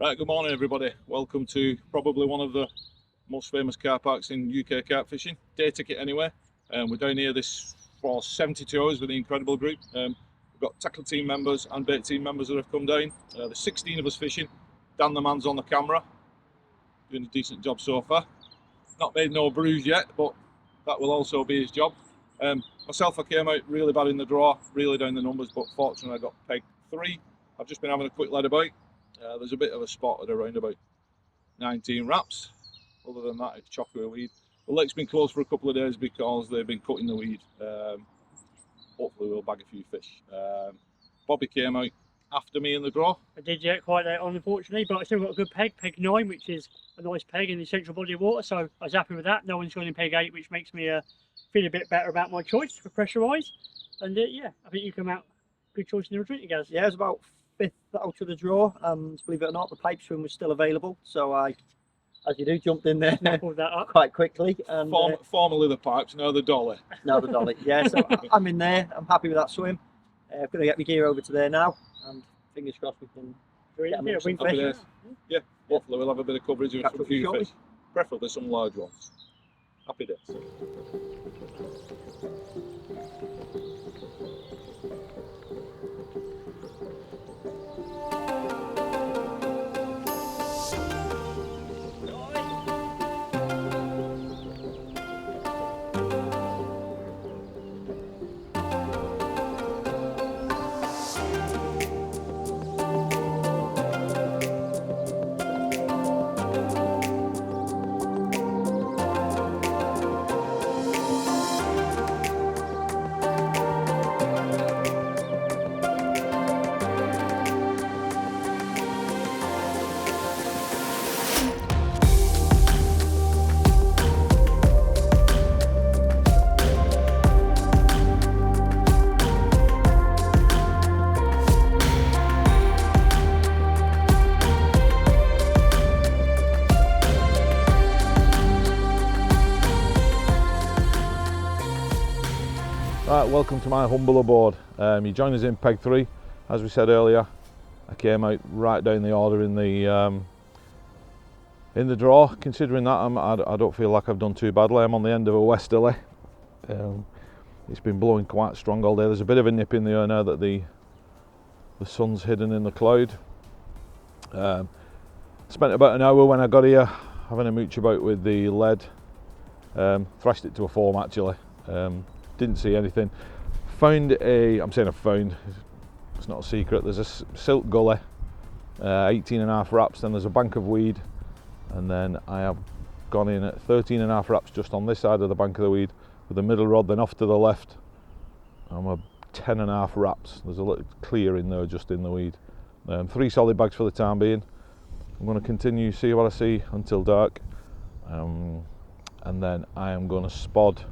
Right, good morning everybody. Welcome to probably one of the most famous car parks in UK carp fishing. Day ticket anyway. We're down here this for 72 hours with the incredible group. We've got tackle team members and bait team members that have come down. There's 16 of us fishing. Dan the man's on the camera, doing a decent job so far. Not made no brews yet, but that will also be his job. Myself, I came out really bad in the draw, really down the numbers, but fortunately I got pegged 3. I've just been having a quick lead about. There's a bit of a spot at around about 19 wraps. Other than that, it's chocker weed. The lake's been closed for a couple of days because they've been cutting the weed. Hopefully we'll bag a few fish. Bobby came out after me in the draw. I did, yeah, quite late on unfortunately, but I still got a good peg 9, which is a nice peg in the central body of water, so I was happy with that. No one's gone in peg 8, which makes me feel a bit better about my choice for pressure wise. And yeah, I think you come out good choice in the retreat, guys. Yeah, it was about 5th out of the draw, and believe it or not, the pipe swim was still available, so I, as you do, jumped in there Pulled that up quite quickly. And Formerly the pipes, now the dolly. now the dolly. Yeah, so I'm in there. I'm happy with that swim. I'm going to get my gear over to there now, and fingers crossed we can get yeah, some Happy fish. days. Yeah, hopefully we'll have a bit of coverage of Catch some up few shortly. fish. Preferably some large ones. Happy days. Right, welcome to my humble abode. You join us in peg 3. As we said earlier, I came out right down the order in the draw. Considering that, I don't feel like I've done too badly. I'm on the end of a westerly. It's been blowing quite strong all day. There's a bit of a nip in the air now that the sun's hidden in the cloud. Spent about an hour when I got here having a mooch about with the lead. Thrashed it to a form actually. Didn't see anything. Found I'm saying I found, it's not a secret, there's a silt gully, 18.5 wraps, then there's a bank of weed, and then I have gone in at 13.5 wraps just on this side of the bank of the weed with the middle rod, then off to the left I'm a 10.5 wraps. There's a little clear in there just in the weed. 3 solid bags for the time being. I'm going to continue, see what I see until dark, and then I am going to spod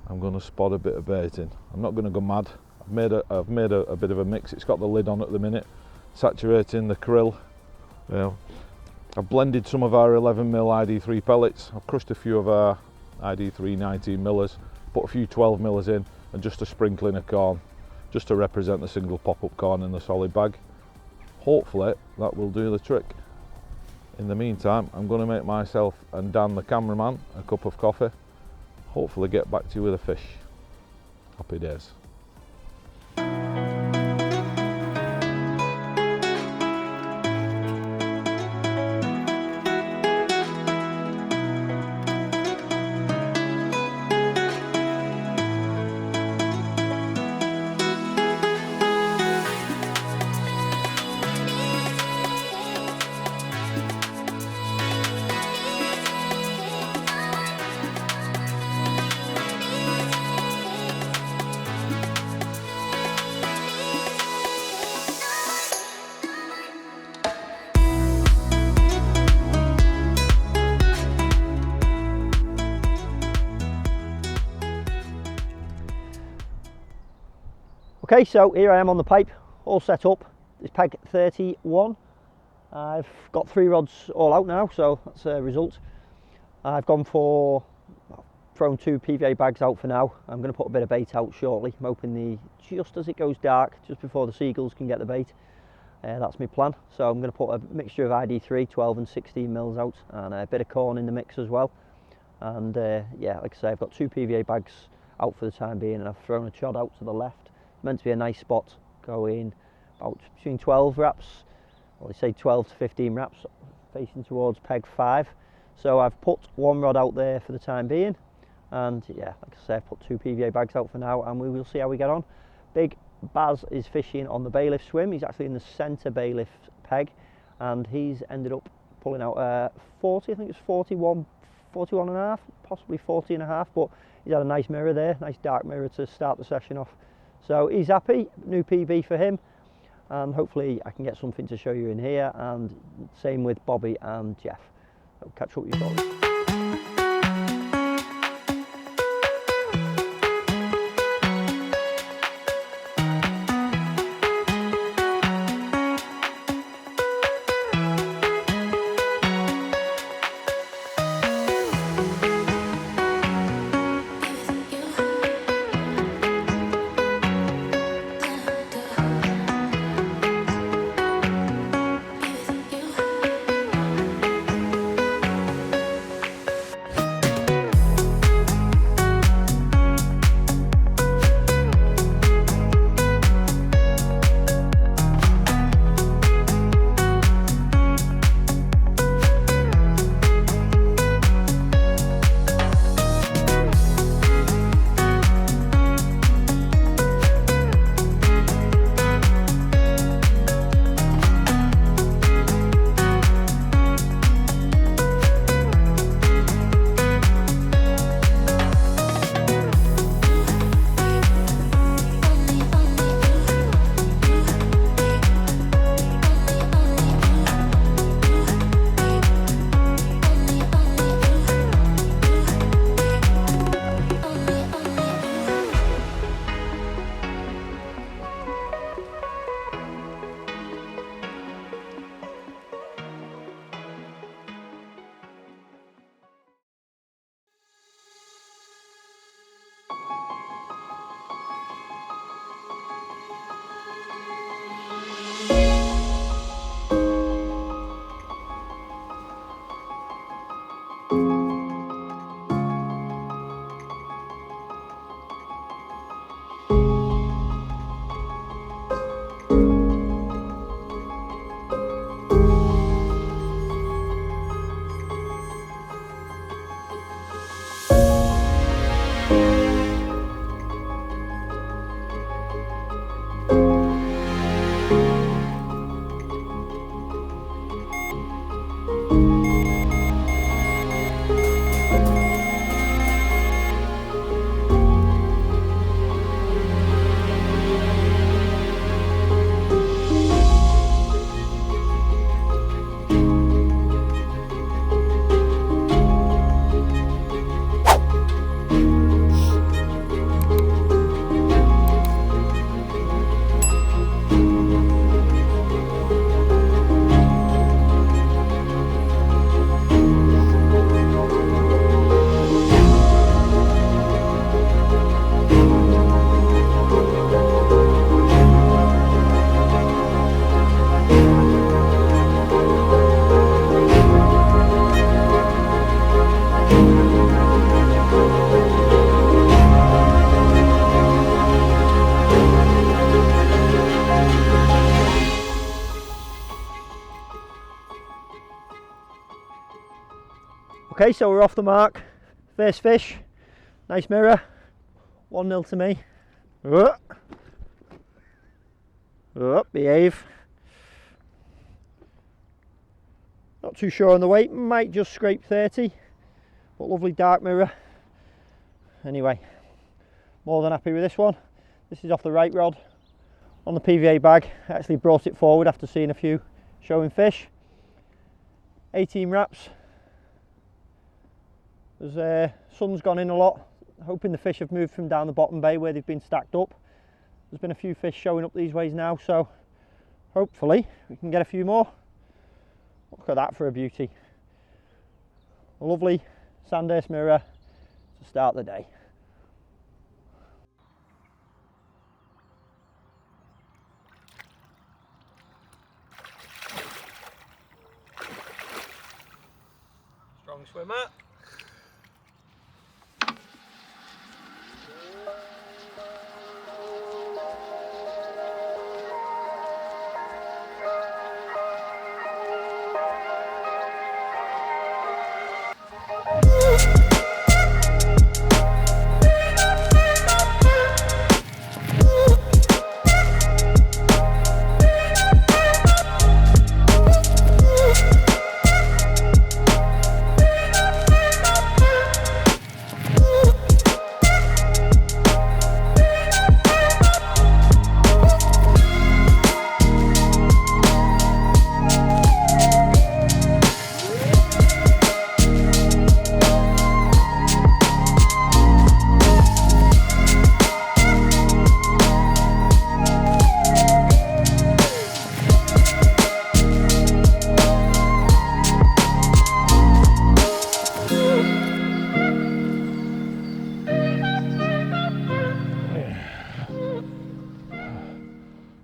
a bit of bait in. I'm not going to go mad. I've made a bit of a mix. It's got the lid on at the minute, saturating the krill. I've blended some of our 11mm ID3 pellets. I've crushed a few of our ID3 19mm, put a few 12mm in, and just a sprinkling of corn, just to represent the single pop-up corn in the solid bag. Hopefully that will do the trick. In the meantime, I'm going to make myself and Dan the cameraman a cup of coffee. Hopefully get back to you with a fish. Happy days. Okay, so here I am on the pipe, all set up. It's peg 31. I've got 3 rods all out now, so that's a result. I've gone for, thrown 2 PVA bags out for now. I'm going to put a bit of bait out shortly. I'm hoping just as it goes dark, just before the seagulls can get the bait, That's my plan. So I'm going to put a mixture of ID3, 12 and 16 mils out, and a bit of corn in the mix as well. And yeah, like I say, I've got 2 PVA bags out for the time being, and I've thrown a chod out to the left. It's meant to be a nice spot, going about between 12 wraps, well, they say 12 to 15 wraps, facing towards peg 5. So I've put 1 rod out there for the time being, and yeah, like I say, I've put 2 PVA bags out for now, and we will see how we get on. Big Baz is fishing on the bailiff swim. He's actually in the centre bailiff peg, and he's ended up pulling out 40, I think it's 41 and a half, possibly 40 and a half, but he's had a nice mirror there, nice dark mirror to start the session off. So he's happy, new PB for him, and hopefully I can get something to show you in here, and same with Bobby and Jeff. I'll catch up with you shortly. Okay, so we're off the mark. First fish, nice mirror, 1-0 to me. Behave. Not too sure on the weight, might just scrape 30, but lovely dark mirror. Anyway, more than happy with this one. This is off the right rod on the PVA bag. I actually brought it forward after seeing a few showing fish. 18 wraps. There's sun's gone in a lot, hoping the fish have moved from down the bottom bay where they've been stacked up. There's been a few fish showing up these ways now, so hopefully we can get a few more. Look at that for a beauty. A lovely Sandhurst mirror to start the day. swimmer.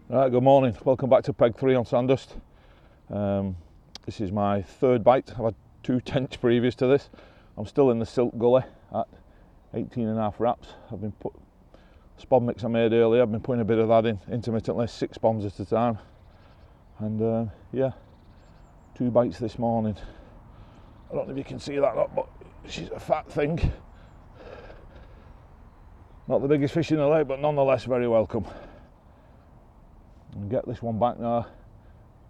Right, good morning. Welcome back to Peg 3 on Sandhurst. This is my third bite. I've had 2 tench previous to this. I'm still in the Silk Gully at 18.5 wraps. I've been put spod mix I made earlier. I've been putting a bit of that in intermittently, 6 bombs at a time. And yeah, 2 bites this morning. I don't know if you can see that up, but she's a fat thing. Not the biggest fish in the lake, but nonetheless very welcome. And get this one back now,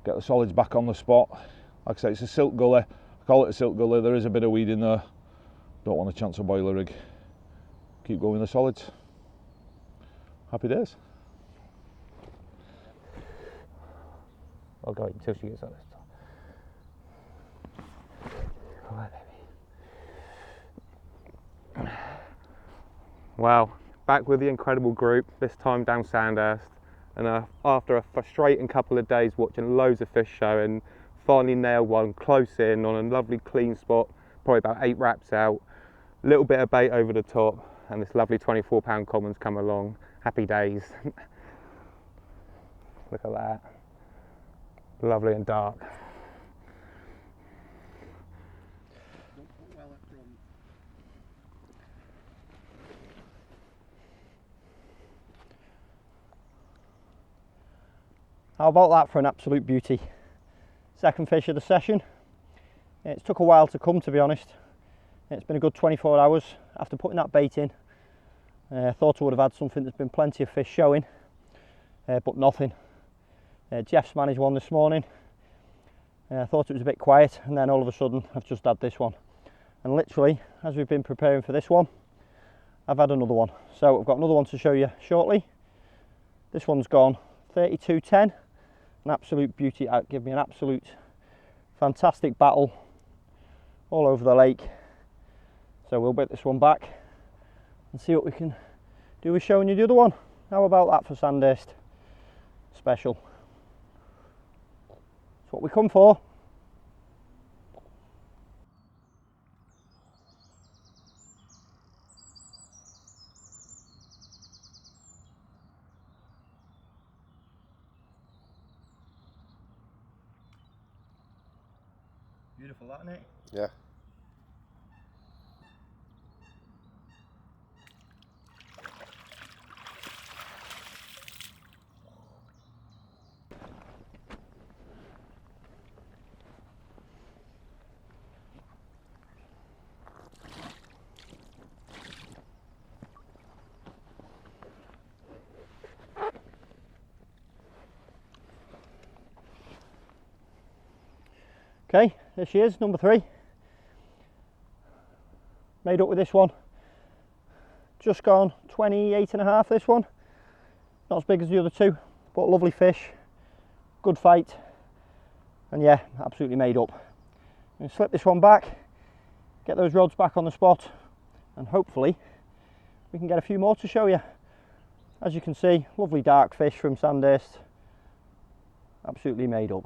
get the solids back on the spot. Like I say, it's a silk gully. I call it a silk gully. There is a bit of weed in there. Don't want a chance of boiler rig. Keep going the solids. Happy days. I'll go until she gets on this top. All right, baby. Wow, back with the incredible group, this time down Sandhurst. And after a frustrating couple of days watching loads of fish showing, finally nailed one close in on a lovely clean spot, probably about 8 wraps out. A little bit of bait over the top, and this lovely 24-pound common's come along. Happy days. Look at that. Lovely and dark. How about that for an absolute beauty? Second fish of the session. It's took a while to come, to be honest. It's been a good 24 hours after putting that bait in. I thought I would have had something. There's been plenty of fish showing, but nothing. Jeff's managed one this morning. I thought it was a bit quiet, and then all of a sudden I've just had this one. And literally, as we've been preparing for this one, I've had another one. So I've got another one to show you shortly. This one's gone 32.10. An absolute beauty. Give me an absolute fantastic battle all over the lake. So we'll bait this one back and see what we can do with showing you the other one. How about that for Sandhurst special? That's what we come for. Beautiful, that, isn't it? Yeah. Okay, there she is, number 3. Made up with this one. Just gone 28.5 this one. Not as big as the other 2, but lovely fish. Good fight. And yeah, absolutely made up. I'm going to slip this one back, get those rods back on the spot, and hopefully we can get a few more to show you. As you can see, lovely dark fish from Sandhurst. Absolutely made up.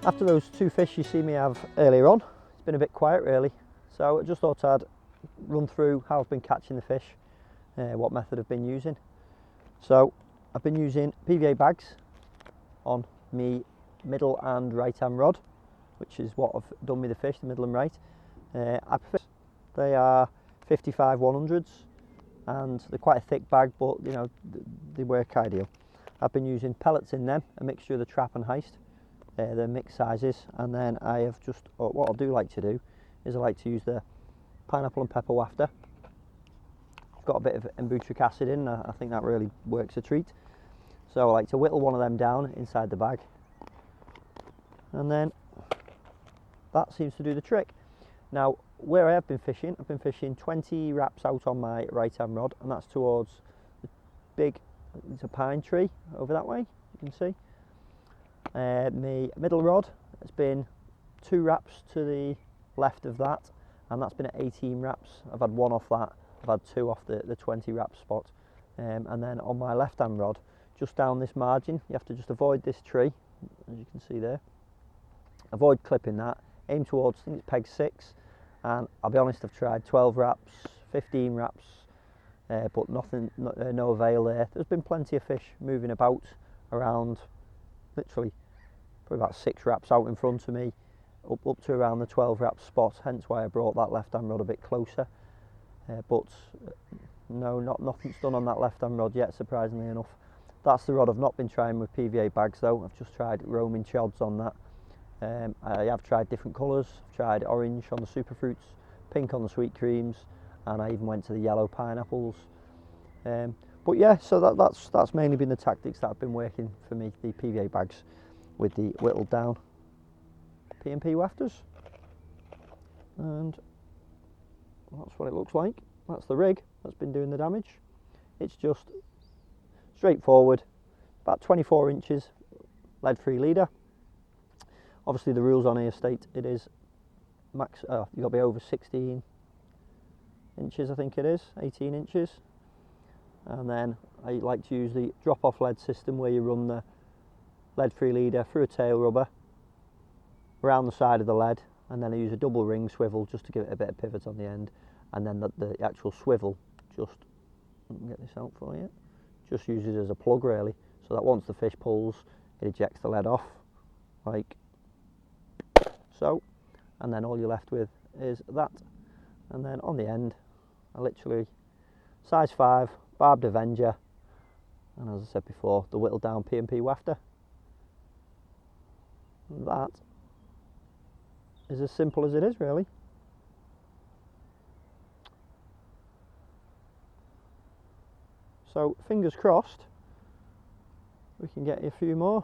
After those 2 fish you see me have earlier on, it's been a bit quiet really, so I just thought I'd run through how I've been catching the fish, what method I've been using. So I've been using PVA bags on me middle and right hand rod, which is what I've done with the fish, the middle and right. They are 55 100s and they're quite a thick bag, but you know, they work ideal. I've been using pellets in them, a mixture of the trap and heist. They're mixed sizes, and then I have just, what I do like to do is I like to use the pineapple and pepper wafter. It's got a bit of embutric acid in, I think that really works a treat. So I like to whittle one of them down inside the bag, and then that seems to do the trick. Now where I have been fishing, I've been fishing 20 wraps out on my right hand rod, and that's towards the big, it's a pine tree over that way, you can see. My middle rod has been 2 wraps to the left of that, and that's been at 18 wraps. I've had 1 off that, I've had 2 off the 20 wrap spot. And then on my left hand rod, just down this margin, you have to just avoid this tree, as you can see there. Avoid clipping that, aim towards, I think it's peg 6, and I'll be honest, I've tried 12 wraps, 15 wraps, but nothing, no avail there. There's been plenty of fish moving about around, literally probably about 6 wraps out in front of me, up to around the 12 wrap spot, hence why I brought that left hand rod a bit closer. But no, nothing's done on that left hand rod yet, surprisingly enough. That's the rod I've not been trying with PVA bags though. I've just tried roaming chods on that. I have tried different colours. I've tried orange on the super fruits, pink on the sweet creams, and I even went to the yellow pineapples. But yeah, so that's mainly been the tactics that have been working for me, the PVA bags with the whittled down P&P wafters. And that's what it looks like. That's the rig that's been doing the damage. It's just straightforward, about 24 inches lead-free leader. Obviously the rules on here state it is max, you've got to be over 16 inches, I think it is, 18 inches. And then I like to use the drop-off lead system, where you run the lead-free leader through a tail rubber around the side of the lead, and then I use a double ring swivel just to give it a bit of pivot on the end, and then the actual swivel, just, let me get this out for you, just uses as a plug really, so that once the fish pulls, it ejects the lead off, like so, and then all you're left with is that. And then on the end, I literally, size 5, barbed Avenger, and as I said before, the whittled down P&P wafter. And that is as simple as it is really. So fingers crossed we can get a few more.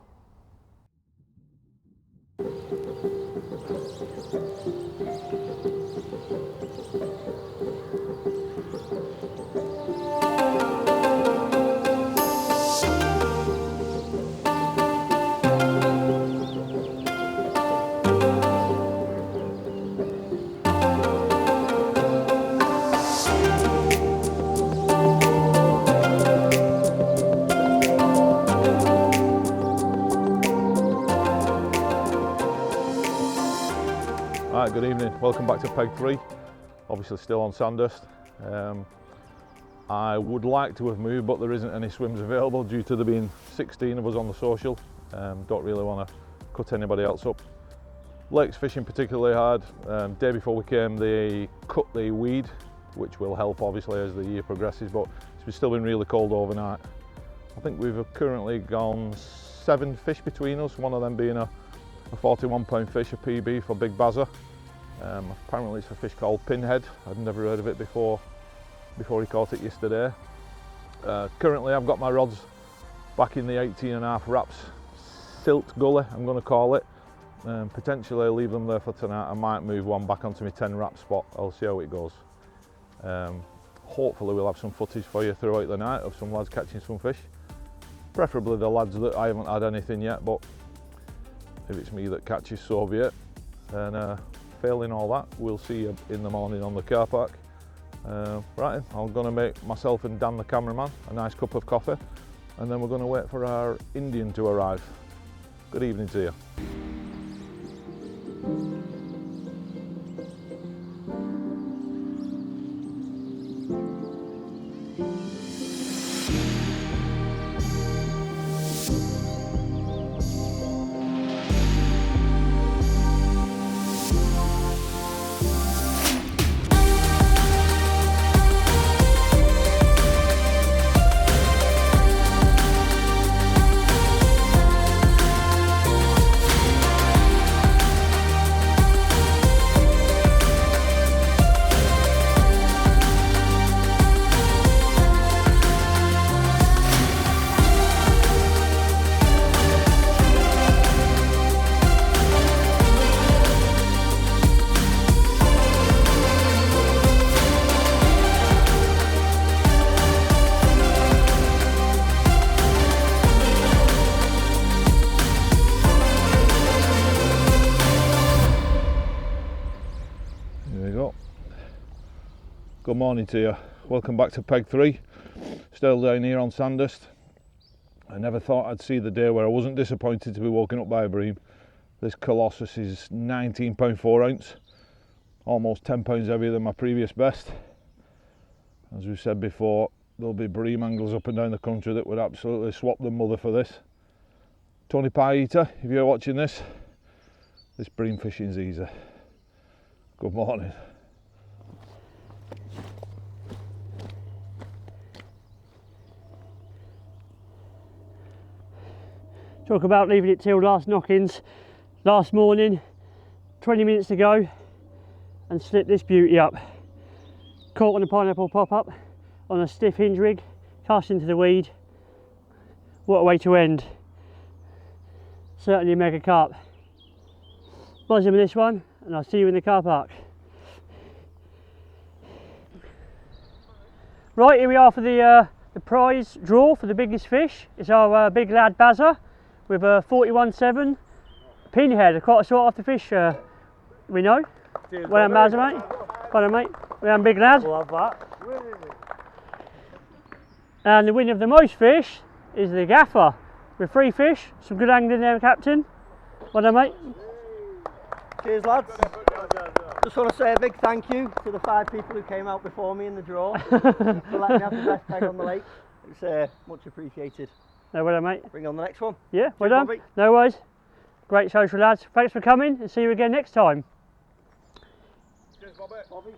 Right, good evening, welcome back to Peg 3, obviously still on Sandhurst. I would like to have moved, but there isn't any swims available due to there being 16 of us on the social. Don't really want to cut anybody else up. Lake's fishing particularly hard. Day before we came they cut the weed, which will help obviously as the year progresses, but it's still been really cold overnight. I think we've currently gone 7 fish between us, one of them being a 41 pound fish, a PB for Big Bazza. Apparently it's a fish called Pinhead. I'd never heard of it before he caught it yesterday. Currently I've got my rods back in the 18.5 wraps silt gully, I'm going to call it. Potentially leave them there for tonight. I might move one back onto my 10 wrap spot. I'll see how it goes. Hopefully we'll have some footage for you throughout the night of some lads catching some fish. Preferably the lads that I haven't had anything yet, but if it's me that catches, so be it. And failing all that, we'll see you in the morning on the car park. Right, I'm going to make myself and Dan the cameraman a nice cup of coffee, and then we're going to wait for our Indian to arrive. Good evening to you. Good morning to you. Welcome back to Peg 3. Still down here on Sandhurst. I never thought I'd see the day where I wasn't disappointed to be woken up by a bream. This Colossus is 19 4 ounce, almost 10 pounds heavier than my previous best. As we said before, there'll be bream angles up and down the country that would absolutely swap the mother for this. Tony Pie Eater, if you're watching this bream fishing's easy. Good morning. Talk about leaving it till last knockings. Last morning, 20 minutes to go, and slipped this beauty up. Caught on a pineapple pop-up on a stiff hinge rig, cast into the weed. What a way to end. Certainly a mega carp. Buzzing with this one, and I'll see you in the car park. Right, here we are for the prize draw for the biggest fish. It's our big lad Bazza with a 41.7 pinhead. Quite a sought after fish, we know. Cheers, well done, Bazza, mate. Well done, mate. Well done, big lad. We'll have that. And the winner of the most fish is the Gaffer with 3 fish. Some good angling there, Captain. Well done, mate. Cheers, lads. Just want to say a big thank you to the 5 people who came out before me in the draw for letting me have the best peg on the lake. It's much appreciated. No, well done, mate. Bring on the next one. Yeah, well Cheers, done. Bobby. No worries. Great social, lads. Thanks for coming, and see you again next time. Cheers, Bobby.